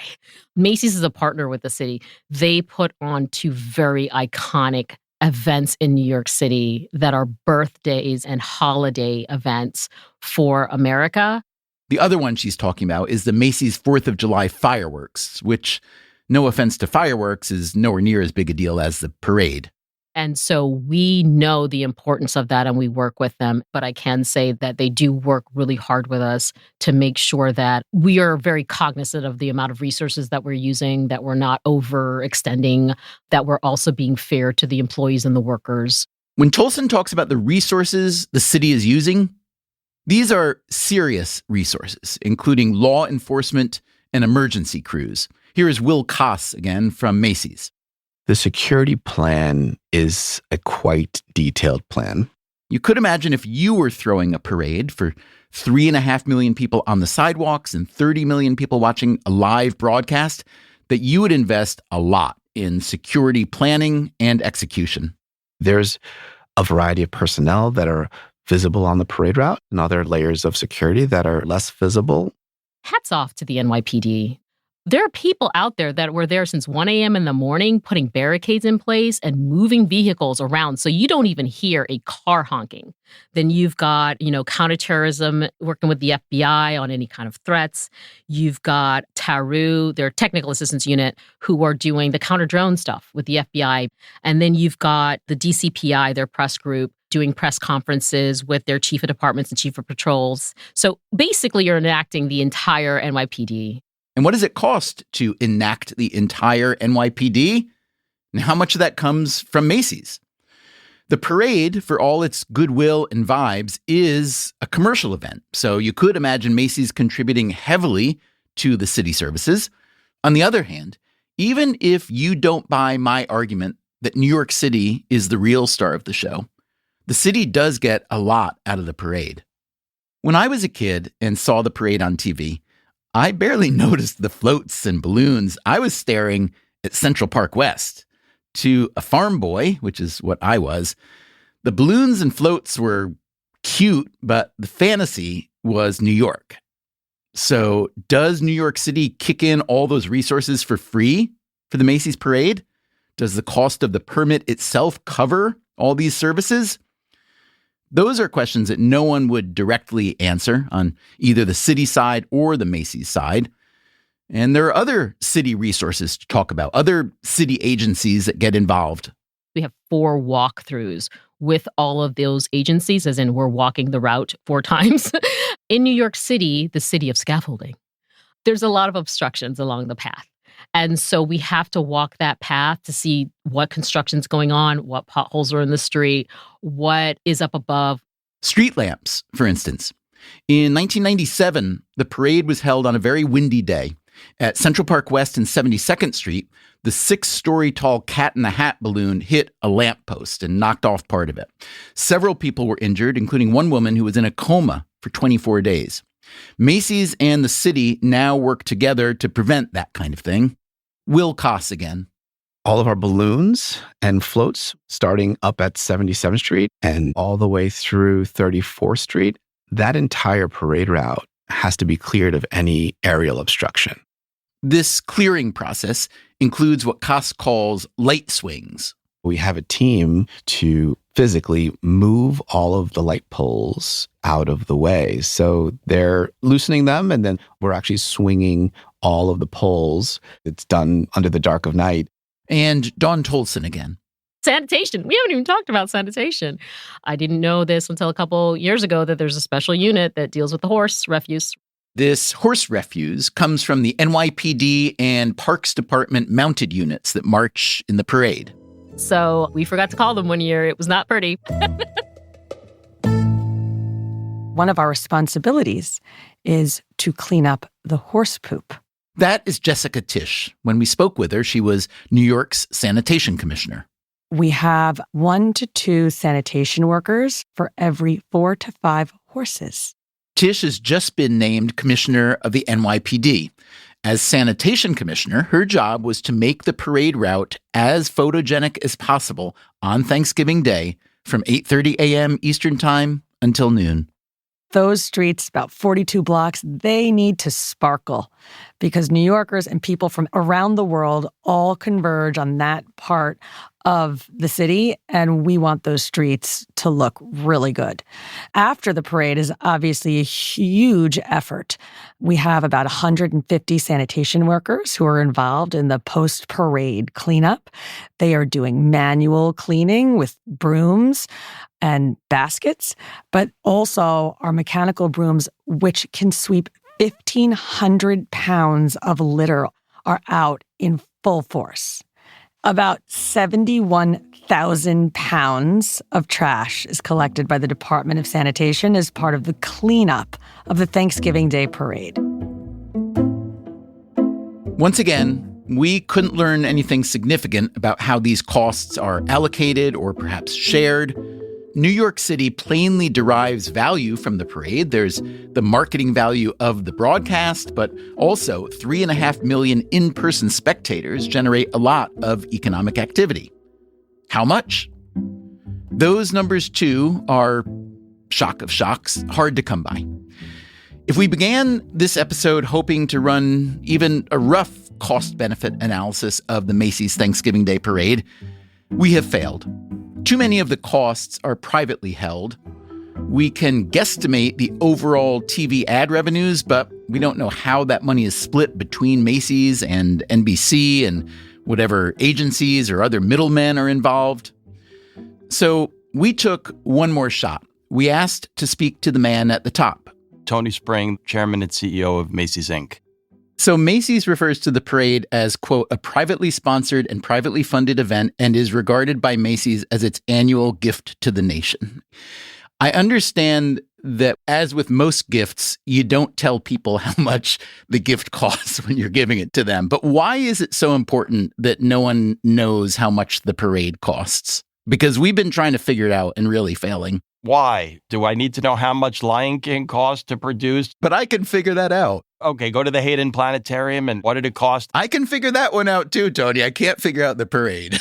Macy's is a partner with the city. They put on two very iconic events in New York City that are birthdays and holiday events for America. The other one she's talking about is the Macy's 4th of July fireworks, which, no offense to fireworks, is nowhere near as big a deal as the parade. And so we know the importance of that and we work with them. But I can say that they do work really hard with us to make sure that we are very cognizant of the amount of resources that we're using, that we're not overextending, that we're also being fair to the employees and the workers. When Tolson talks about the resources the city is using, these are serious resources, including law enforcement and emergency crews. Here is Will Koss again from Macy's. The security plan is a quite detailed plan. You could imagine if you were throwing a parade for 3.5 million people on the sidewalks and 30 million people watching a live broadcast, that you would invest a lot in security planning and execution. There's a variety of personnel that are visible on the parade route and other layers of security that are less visible. Hats off to the NYPD. There are people out there that were there since 1 a.m. in the morning, putting barricades in place and moving vehicles around so you don't even hear a car honking. Then you've got, counterterrorism working with the FBI on any kind of threats. You've got TARU, their technical assistance unit, who are doing the counter-drone stuff with the FBI. And then you've got the DCPI, their press group, doing press conferences with their chief of departments and chief of patrols. So basically, you're enacting the entire NYPD. And what does it cost to enact the entire NYPD? And how much of that comes from Macy's? The parade, for all its goodwill and vibes, is a commercial event. So you could imagine Macy's contributing heavily to the city services. On the other hand, even if you don't buy my argument that New York City is the real star of the show, the city does get a lot out of the parade. When I was a kid and saw the parade on TV, I barely noticed the floats and balloons. I was staring at Central Park West. To a farm boy, which is what I was, the balloons and floats were cute, but the fantasy was New York. So does New York City kick in all those resources for free for the Macy's parade? Does the cost of the permit itself cover all these services? Those are questions that no one would directly answer on either the city side or the Macy's side. And there are other city resources to talk about, other city agencies that get involved. We have 4 walkthroughs with all of those agencies, as in we're walking the route 4 times. In New York City, the city of scaffolding, there's a lot of obstructions along the path. And so we have to walk that path to see what construction's going on, what potholes are in the street, what is up above. Street lamps, for instance. In 1997, the parade was held on a very windy day. At Central Park West and 72nd Street, the 6-story tall Cat in the Hat balloon hit a lamppost and knocked off part of it. Several people were injured, including one woman who was in a coma for 24 days. Macy's and the city now work together to prevent that kind of thing. Will costs again. All of our balloons and floats, starting up at 77th Street and all the way through 34th Street, that entire parade route has to be cleared of any aerial obstruction. This clearing process includes what Koss calls light swings. We have a team to physically move all of the light poles out of the way. So they're loosening them, and then we're actually swinging all of the poles. It's done under the dark of night. And Dawn Tolson again. Sanitation. We haven't even talked about sanitation. I didn't know this until a couple years ago that there's a special unit that deals with the horse refuse. This horse refuse comes from the NYPD and Parks Department mounted units that march in the parade. So we forgot to call them one year. It was not pretty. One of our responsibilities is to clean up the horse poop. That is Jessica Tisch. When we spoke with her, she was New York's sanitation commissioner. We have 1 to 2 sanitation workers for every 4 to 5 horses. Tisch has just been named commissioner of the NYPD. As sanitation commissioner, her job was to make the parade route as photogenic as possible on Thanksgiving Day from 8:30 a.m. Eastern Time until noon. Those streets, about 42 blocks, they need to sparkle because New Yorkers and people from around the world all converge on that part of the city, and we want those streets to look really good. After the parade is obviously a huge effort. We have about 150 sanitation workers who are involved in the post-parade cleanup. They are doing manual cleaning with brooms and baskets, but also our mechanical brooms, which can sweep 1,500 pounds of litter, are out in full force. About 71,000 pounds of trash is collected by the Department of Sanitation as part of the cleanup of the Thanksgiving Day parade. Once again, we couldn't learn anything significant about how these costs are allocated or perhaps shared. New York City plainly derives value from the parade. There's the marketing value of the broadcast, but also 3.5 million in-person spectators generate a lot of economic activity. How much? Those numbers, too, are shock of shocks, hard to come by. If we began this episode hoping to run even a rough cost-benefit analysis of the Macy's Thanksgiving Day Parade, we have failed. Too many of the costs are privately held. We can guesstimate the overall TV ad revenues, but we don't know how that money is split between Macy's and NBC and whatever agencies or other middlemen are involved. So we took one more shot. We asked to speak to the man at the top. Tony Spring, chairman and CEO of Macy's, Inc. So Macy's refers to the parade as, quote, a privately sponsored and privately funded event and is regarded by Macy's as its annual gift to the nation. I understand that, as with most gifts, you don't tell people how much the gift costs when you're giving it to them. But why is it so important that no one knows how much the parade costs? Because we've been trying to figure it out and really failing. Why? Do I need to know how much Lion King cost to produce? But I can figure that out. Okay, go to the Hayden Planetarium and what did it cost? I can figure that one out too, Tony. I can't figure out the parade.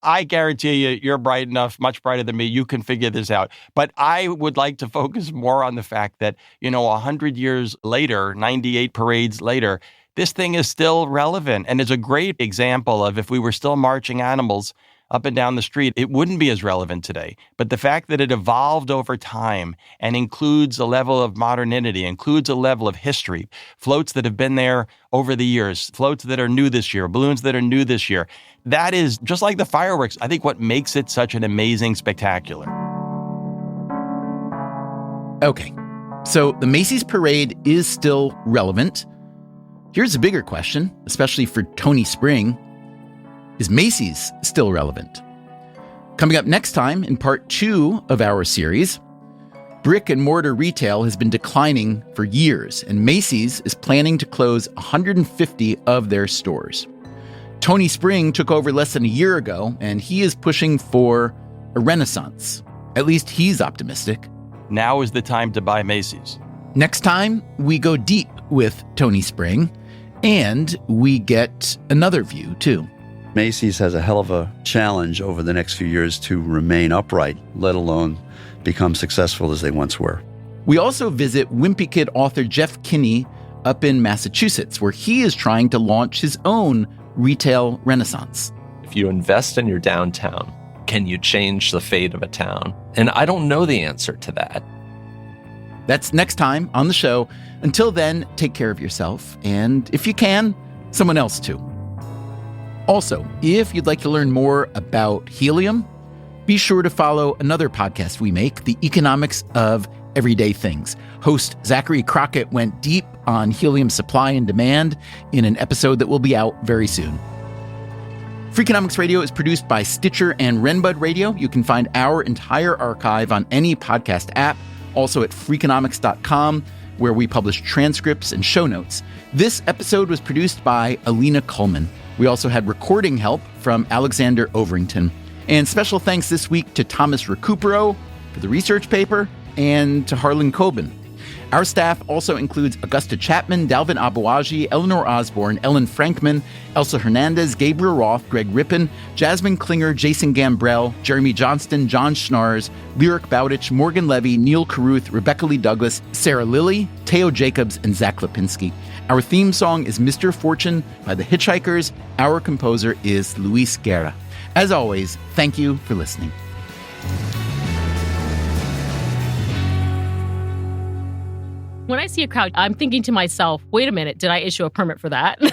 I guarantee you, you're bright enough, much brighter than me. You can figure this out. But I would like to focus more on the fact that, 100 years later, 98 parades later, this thing is still relevant. And it's a great example of if we were still marching animals up and down the street, it wouldn't be as relevant today. But the fact that it evolved over time and includes a level of modernity, includes a level of history, floats that have been there over the years, floats that are new this year, balloons that are new this year, that is, just like the fireworks, I think what makes it such an amazing spectacular. Okay, so the Macy's parade is still relevant. Here's a bigger question, especially for Tony Spring. Is Macy's still relevant? Coming up next time in part 2 of our series, brick and mortar retail has been declining for years, and Macy's is planning to close 150 of their stores. Tony Spring took over less than a year ago, and he is pushing for a renaissance. At least he's optimistic. Now is the time to buy Macy's. Next time, we go deep with Tony Spring, and we get another view, too. Macy's has a hell of a challenge over the next few years to remain upright, let alone become successful as they once were. We also visit Wimpy Kid author Jeff Kinney up in Massachusetts, where he is trying to launch his own retail renaissance. If you invest in your downtown, can you change the fate of a town? And I don't know the answer to that. That's next time on the show. Until then, take care of yourself, and if you can, someone else too. Also, if you'd like to learn more about helium, be sure to follow another podcast we make, The Economics of Everyday Things. Host Zachary Crockett went deep on helium supply and demand in an episode that will be out very soon. Freakonomics Radio is produced by Stitcher and Renbud Radio. You can find our entire archive on any podcast app, also at Freakonomics.com, where we publish transcripts and show notes. This episode was produced by Alina Coleman. We also had recording help from Alexander Overington. And special thanks this week to Thomas Recupero for the research paper and to Harlan Coben. Our staff also includes Augusta Chapman, Dalvin Abuaji, Eleanor Osborne, Ellen Frankman, Elsa Hernandez, Gabriel Roth, Greg Rippin, Jasmine Klinger, Jason Gambrell, Jeremy Johnston, John Schnars, Lyric Bowditch, Morgan Levy, Neil Carruth, Rebecca Lee Douglas, Sarah Lilly, Teo Jacobs, and Zach Lipinski. Our theme song is Mr. Fortune by The Hitchhikers. Our composer is Luis Guerra. As always, thank you for listening. When I see a crowd, I'm thinking to myself, wait a minute, did I issue a permit for that? The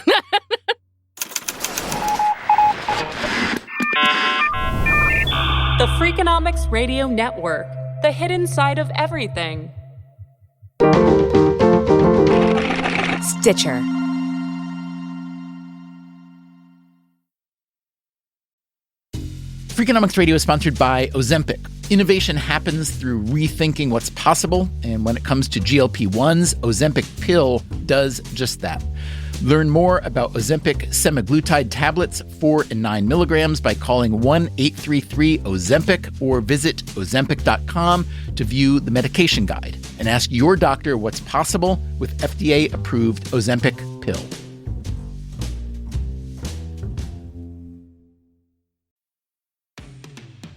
Freakonomics Radio Network, the hidden side of everything. Stitcher. Freakonomics Radio is sponsored by Ozempic. Innovation happens through rethinking what's possible, and when it comes to GLP-1s, Ozempic pill does just that. Learn more about Ozempic semaglutide tablets, 4 and 9 milligrams, by calling 1-833-OZEMPIC or visit Ozempic.com to view the medication guide and ask your doctor what's possible with FDA-approved Ozempic pill.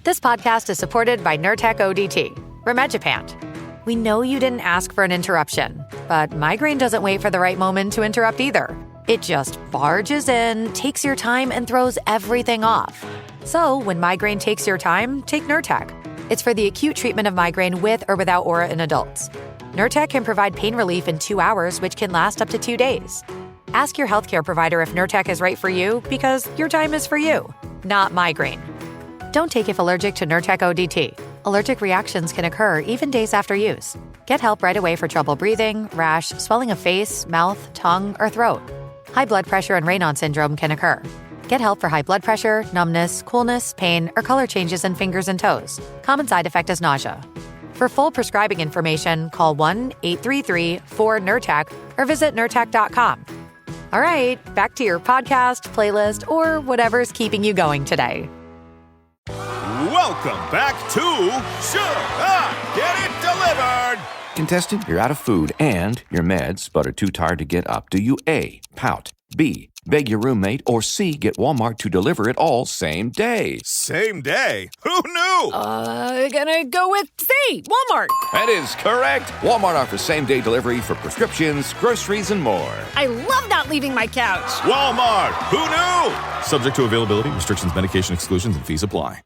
This podcast is supported by Nurtec ODT, Rimegepant. We know you didn't ask for an interruption, but migraine doesn't wait for the right moment to interrupt either. It just barges in, takes your time, and throws everything off. So when migraine takes your time, take Nurtec. It's for the acute treatment of migraine with or without aura in adults. Nurtec can provide pain relief in 2 hours, which can last up to 2 days. Ask your healthcare provider if Nurtec is right for you, because your time is for you, not migraine. Don't take if allergic to Nurtec ODT. Allergic reactions can occur even days after use. Get help right away for trouble breathing, rash, swelling of face, mouth, tongue, or throat. High blood pressure and Raynaud syndrome can occur. Get help for high blood pressure, numbness, coolness, pain, or color changes in fingers and toes. Common side effect is nausea. For full prescribing information, call 1-833-4-NURTEC or visit Nurtec.com. All right, back to your podcast, playlist, or whatever's keeping you going today. Welcome back to Should I Get It Delivered? Contestant, you're out of food and your meds, but are too tired to get up. Do you A, pout, B, beg your roommate, or C, get Walmart to deliver it all same day? Same day? Who knew? Gonna go with C, Walmart. That is correct. Walmart offers same-day delivery for prescriptions, groceries, and more. I love not leaving my couch. Walmart. Who knew? Subject to availability, restrictions, medication exclusions, and fees apply.